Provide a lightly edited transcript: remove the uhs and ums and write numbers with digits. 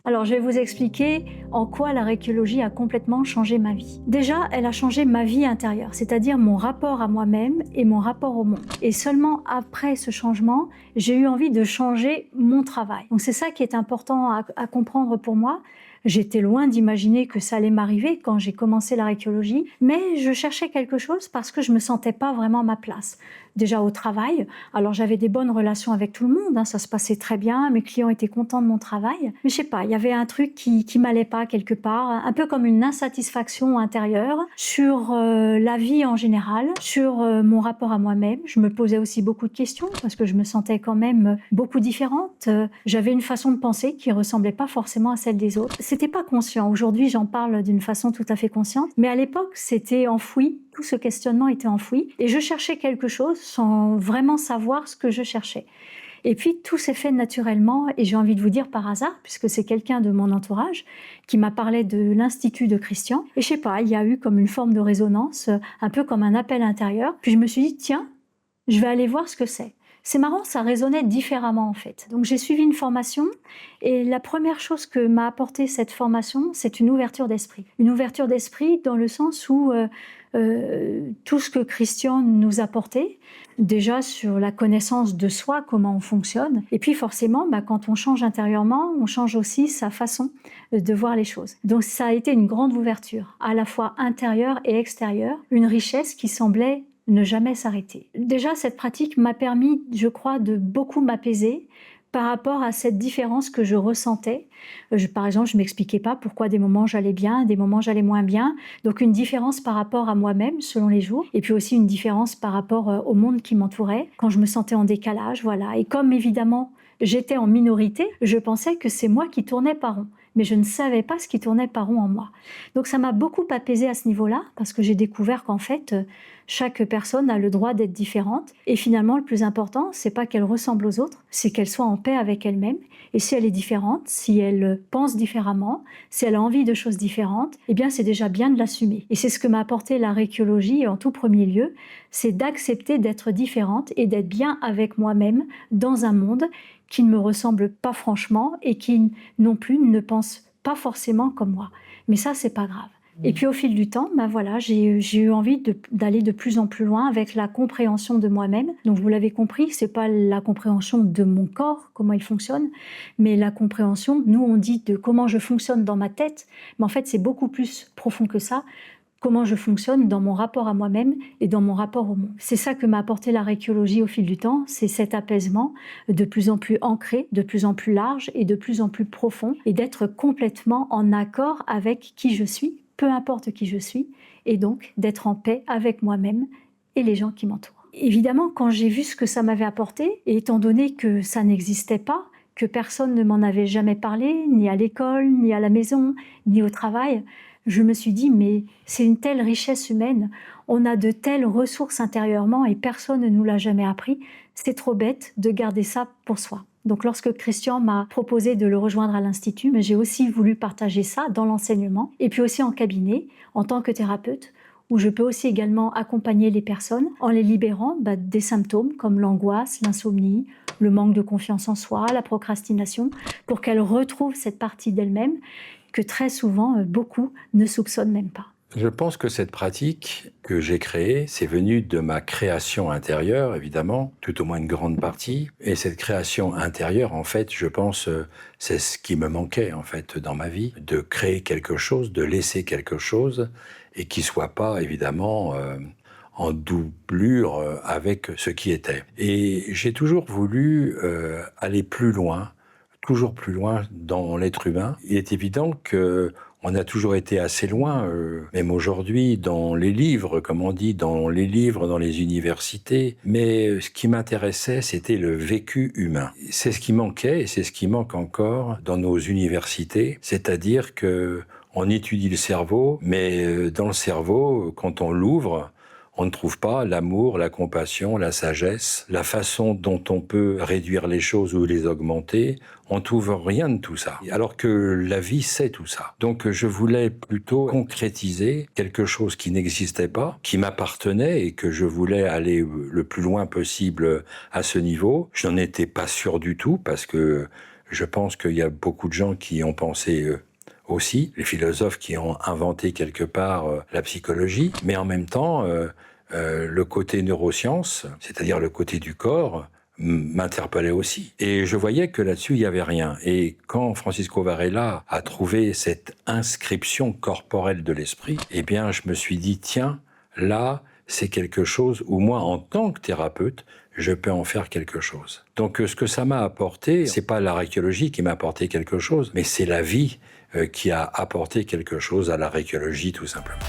Alors, je vais vous expliquer en quoi l'archéologie a complètement changé ma vie. Déjà, elle a changé ma vie intérieure, c'est-à-dire mon rapport à moi-même et mon rapport au monde. Et seulement après ce changement, j'ai eu envie de changer mon travail. Donc c'est ça qui est important à comprendre pour moi. J'étais loin d'imaginer que ça allait m'arriver quand j'ai commencé l'archéologie, mais je cherchais quelque chose parce que je me sentais pas vraiment à ma place. Déjà au travail, alors j'avais des bonnes relations avec tout le monde, ça se passait très bien, mes clients étaient contents de mon travail, mais je sais pas, il y avait un truc qui m'allait pas quelque part, un peu comme une insatisfaction intérieure sur la vie en général, sur mon rapport à moi-même. Je me posais aussi beaucoup de questions parce que je me sentais quand même beaucoup différente. J'avais une façon de penser qui ressemblait pas forcément à celle des autres. C'était pas conscient. Aujourd'hui, j'en parle d'une façon tout à fait consciente, mais à l'époque, c'était enfoui. Tout ce questionnement était enfoui et je cherchais quelque chose sans vraiment savoir ce que je cherchais. Et puis tout s'est fait naturellement et j'ai envie de vous dire par hasard, puisque c'est quelqu'un de mon entourage qui m'a parlé de l'Institut de Christian. Et je sais pas, il y a eu comme une forme de résonance, un peu comme un appel intérieur. Puis je me suis dit, tiens, je vais aller voir ce que c'est. C'est marrant, ça résonnait différemment en fait. Donc j'ai suivi une formation et la première chose que m'a apporté cette formation, c'est une ouverture d'esprit. Une ouverture d'esprit dans le sens où tout ce que Christian nous apportait, déjà sur la connaissance de soi, comment on fonctionne, et puis forcément, quand on change intérieurement, on change aussi sa façon de voir les choses. Donc ça a été une grande ouverture, à la fois intérieure et extérieure, une richesse qui semblait ne jamais s'arrêter. Déjà, cette pratique m'a permis, je crois, de beaucoup m'apaiser par rapport à cette différence que je ressentais. Par exemple, je ne m'expliquais pas pourquoi des moments j'allais bien, des moments j'allais moins bien. Donc une différence par rapport à moi-même selon les jours. Et puis aussi une différence par rapport au monde qui m'entourait, quand je me sentais en décalage, voilà. Et comme évidemment, j'étais en minorité, je pensais que c'est moi qui tournais par rond. Mais je ne savais pas ce qui tournait par rond en moi. Donc ça m'a beaucoup apaisée à ce niveau-là, parce que j'ai découvert qu'en fait, chaque personne a le droit d'être différente. Et finalement, le plus important, c'est pas qu'elle ressemble aux autres, c'est qu'elle soit en paix avec elle-même. Et si elle est différente, si elle pense différemment, si elle a envie de choses différentes, eh bien, c'est déjà bien de l'assumer. Et c'est ce que m'a apporté l'archéologie en tout premier lieu, c'est d'accepter d'être différente et d'être bien avec moi-même dans un monde qui ne me ressemble pas franchement et qui non plus ne pense pas forcément comme moi. Mais ça, c'est pas grave. Et puis au fil du temps, voilà, j'ai eu envie d'aller de plus en plus loin avec la compréhension de moi-même. Donc vous l'avez compris, c'est pas la compréhension de mon corps, comment il fonctionne, mais la compréhension, nous on dit de comment je fonctionne dans ma tête, mais en fait c'est beaucoup plus profond que ça. Comment je fonctionne dans mon rapport à moi-même et dans mon rapport au monde. C'est ça que m'a apporté l'archéologie au fil du temps, c'est cet apaisement de plus en plus ancré, de plus en plus large et de plus en plus profond, et d'être complètement en accord avec qui je suis, peu importe qui je suis, et donc d'être en paix avec moi-même et les gens qui m'entourent. Évidemment, quand j'ai vu ce que ça m'avait apporté, et étant donné que ça n'existait pas, que personne ne m'en avait jamais parlé, ni à l'école, ni à la maison, ni au travail, je me suis dit, mais c'est une telle richesse humaine, on a de telles ressources intérieurement et personne ne nous l'a jamais appris, c'est trop bête de garder ça pour soi. Donc lorsque Christian m'a proposé de le rejoindre à l'Institut, mais j'ai aussi voulu partager ça dans l'enseignement et puis aussi en cabinet, en tant que thérapeute, où je peux aussi également accompagner les personnes en les libérant des symptômes comme l'angoisse, l'insomnie, le manque de confiance en soi, la procrastination, pour qu'elles retrouvent cette partie d'elles-mêmes que très souvent, beaucoup ne soupçonnent même pas. Je pense que cette pratique que j'ai créée, c'est venu de ma création intérieure, évidemment, tout au moins une grande partie. Et cette création intérieure, en fait, je pense, c'est ce qui me manquait, en fait, dans ma vie, de créer quelque chose, de laisser quelque chose, et qui soit pas, évidemment, en doublure avec ce qui était. Et j'ai toujours voulu aller plus loin, toujours plus loin dans l'être humain. Il est évident que on a toujours été assez loin, même aujourd'hui, dans les livres, comme on dit, dans les livres, dans les universités. Mais ce qui m'intéressait, c'était le vécu humain. C'est ce qui manquait et c'est ce qui manque encore dans nos universités. C'est-à-dire que on étudie le cerveau, mais dans le cerveau, quand on l'ouvre, on ne trouve pas l'amour, la compassion, la sagesse, la façon dont on peut réduire les choses ou les augmenter. On ne trouve rien de tout ça, alors que la vie, c'est tout ça. Donc je voulais plutôt concrétiser quelque chose qui n'existait pas, qui m'appartenait et que je voulais aller le plus loin possible à ce niveau. Je n'en étais pas sûr du tout parce que Je pense qu'il y a beaucoup de gens qui ont pensé aussi, les philosophes qui ont inventé quelque part la psychologie, mais en même temps, le côté neurosciences, c'est-à-dire le côté du corps, m'interpellait aussi. Et je voyais que là-dessus, il n'y avait rien. Et quand Francisco Varela a trouvé cette inscription corporelle de l'esprit, eh bien, je me suis dit, tiens, là, c'est quelque chose où moi, en tant que thérapeute, je peux en faire quelque chose. Donc, ce que ça m'a apporté, c'est pas l'archéologie qui m'a apporté quelque chose, mais c'est la vie qui a apporté quelque chose à l'archéologie, tout simplement.